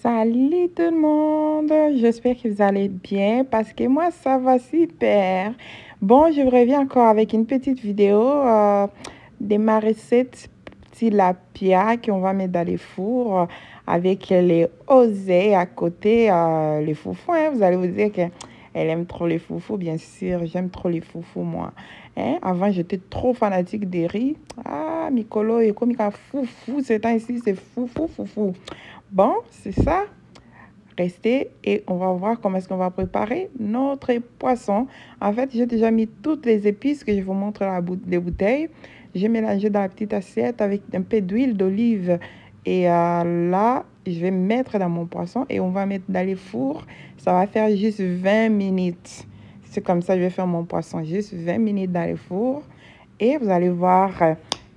Salut tout le monde, j'espère que vous allez bien parce que moi ça va super. Bon, je reviens encore avec une petite vidéo de ma recette tilapia qu'on va mettre dans les fours avec les oseilles à côté, les foufous. Hein. Vous allez vous dire qu'elle aime trop les foufous, bien sûr, j'aime trop les foufous moi. Hein? Avant j'étais trop fanatique des riz. Ah, Micolo et comme il a foufou, ce temps ici c'est foufou. Bon, c'est ça. Restez et on va voir comment est-ce qu'on va préparer notre poisson. En fait, j'ai déjà mis toutes les épices que je vous montre dans les bouteilles. J'ai mélangé dans la petite assiette avec un peu d'huile d'olive. Et là, je vais mettre dans mon poisson et on va mettre dans les fours. Ça va faire juste 20 minutes. C'est comme ça que je vais faire mon poisson. Juste 20 minutes dans les fours. Et vous allez voir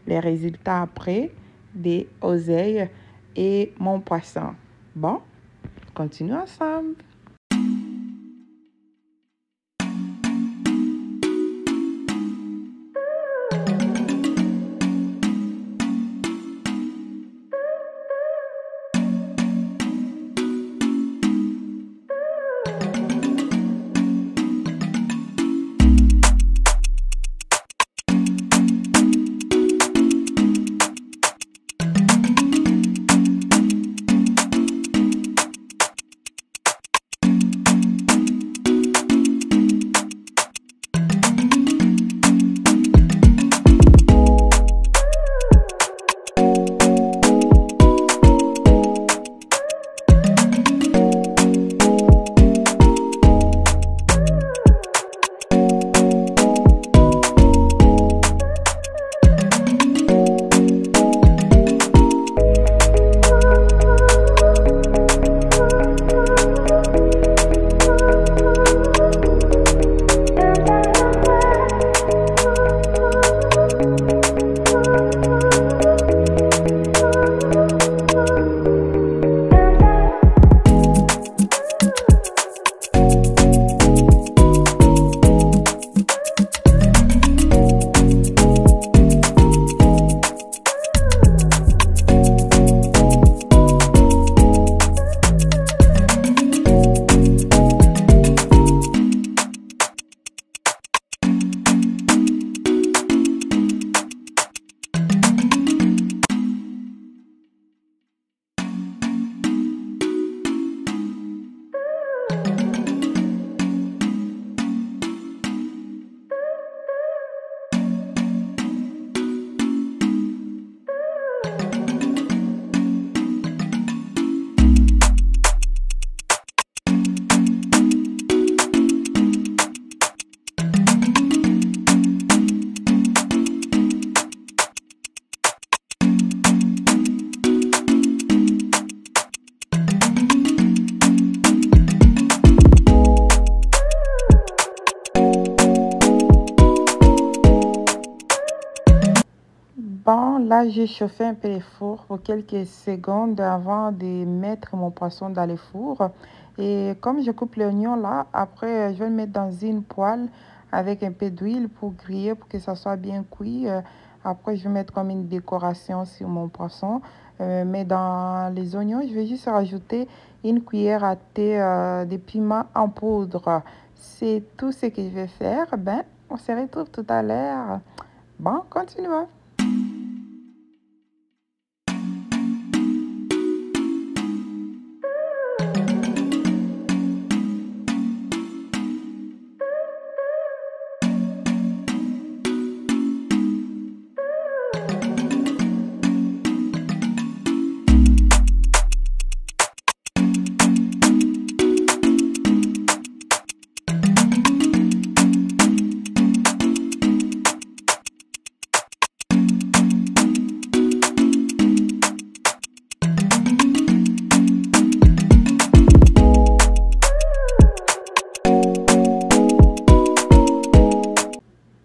les résultats après des oseilles et mon poisson. Bon, continuons ensemble. Bon, là, j'ai chauffé un peu les fours pour quelques secondes avant de mettre mon poisson dans les fours. Et comme je coupe l'oignon là, après, je vais le mettre dans une poêle avec un peu d'huile pour griller, pour que ça soit bien cuit. Après, je vais mettre comme une décoration sur mon poisson. Mais dans les oignons, je vais juste rajouter une cuillère à thé de piment en poudre. C'est tout ce que je vais faire. Ben, on se retrouve tout à l'heure. Bon, continuons.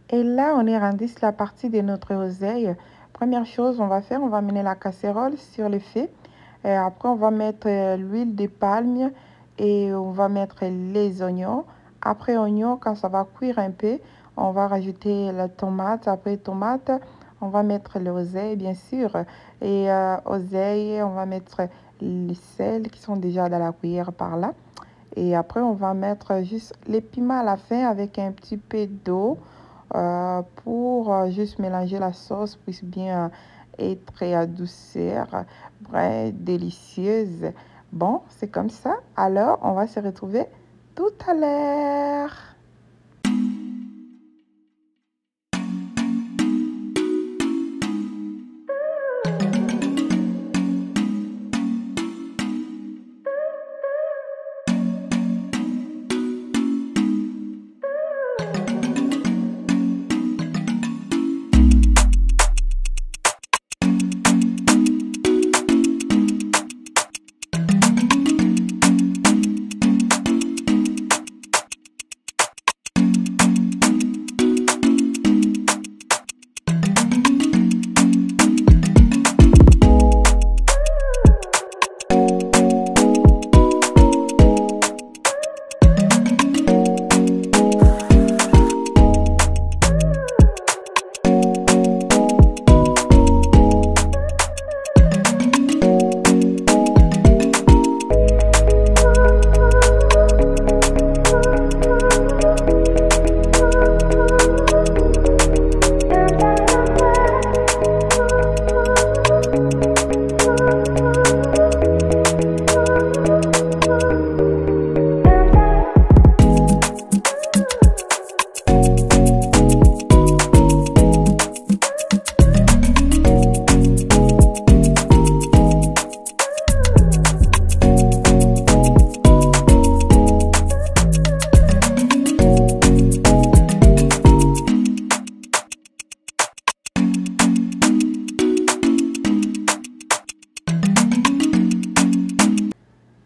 Et là, on est rendu sur la partie de notre oseille. Première chose, on va faire, on va mener la casserole sur le feu. Et après, on va mettre l'huile de palme et on va mettre les oignons. Après oignons, quand ça va cuire un peu, on va rajouter la tomate. Après tomate, on va mettre l'oseille, bien sûr. Et oseille, on va mettre les sels qui sont déjà dans la cuillère par là. Et après, on va mettre juste les piments à la fin avec un petit peu d'eau pour juste mélanger la sauce, puisse bien être adoucir, bref, délicieuse. Bon, c'est comme ça. Alors, on va se retrouver tout à l'heure.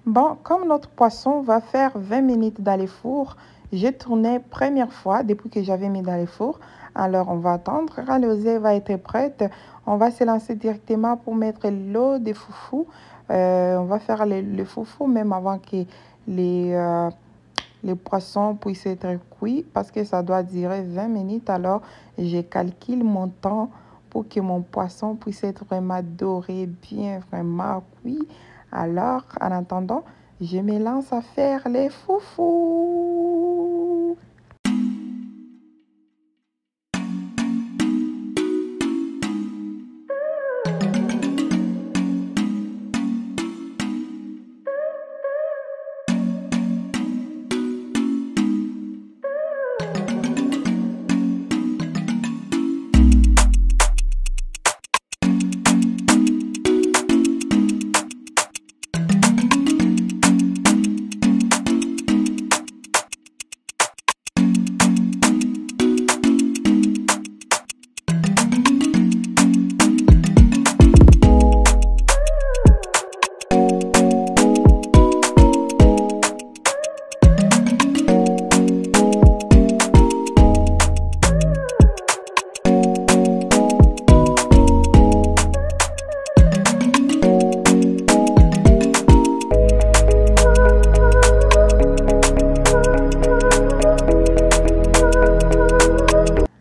Bon, comme notre poisson va faire 20 minutes dans les fours, j'ai tourné première fois depuis que j'avais mis dans les fours. Alors, on va attendre. Quand l'oseille va être prête, on va se lancer directement pour mettre l'eau des foufous. On va faire le foufou même avant que les poissons puissent être cuits parce que ça doit durer 20 minutes. Alors, je calcule mon temps pour que mon poisson puisse être vraiment doré, bien vraiment cuit. Alors, en attendant, je me lance à faire les foufous.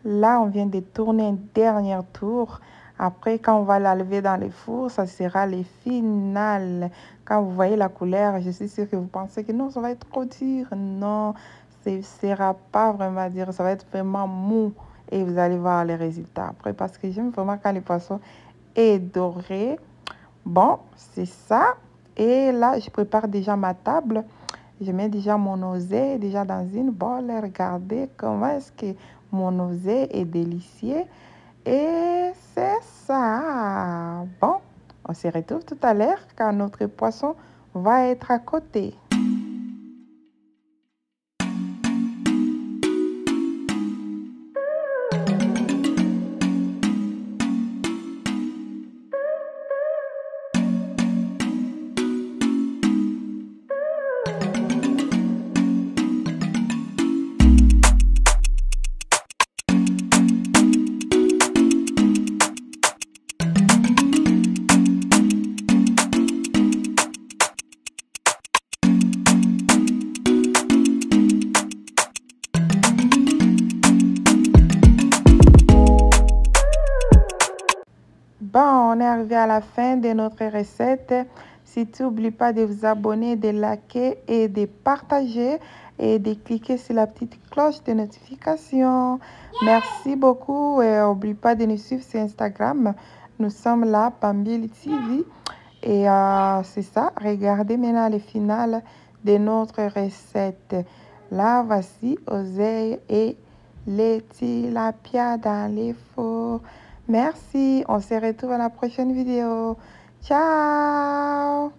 Là, on vient de tourner un dernier tour. Après, quand on va la lever dans le four, ça sera le final. Quand vous voyez la couleur, je suis sûre que vous pensez que non, ça va être trop dur. Non, ce ne sera pas vraiment dur. Ça va être vraiment mou. Et vous allez voir les résultats après. Parce que j'aime vraiment quand le poisson est doré. Bon, c'est ça. Et là, je prépare déjà ma table. Je mets déjà mon oseille déjà dans une bolle. Regardez comment est-ce que mon oseille est délicieux. Et c'est ça. Bon, on se retrouve tout à l'heure quand notre poisson va être à côté. Bon, on est arrivé à la fin de notre recette. Surtout, n'oubliez pas de vous abonner, de liker et de partager et de cliquer sur la petite cloche de notification. Merci beaucoup et n'oubliez pas de nous suivre sur Instagram. Nous sommes là, Bambili TV. Et c'est ça, regardez maintenant le final de notre recette. Là, voici oseille et les tilapia dans les fours. Merci, on se retrouve à la prochaine vidéo. Ciao!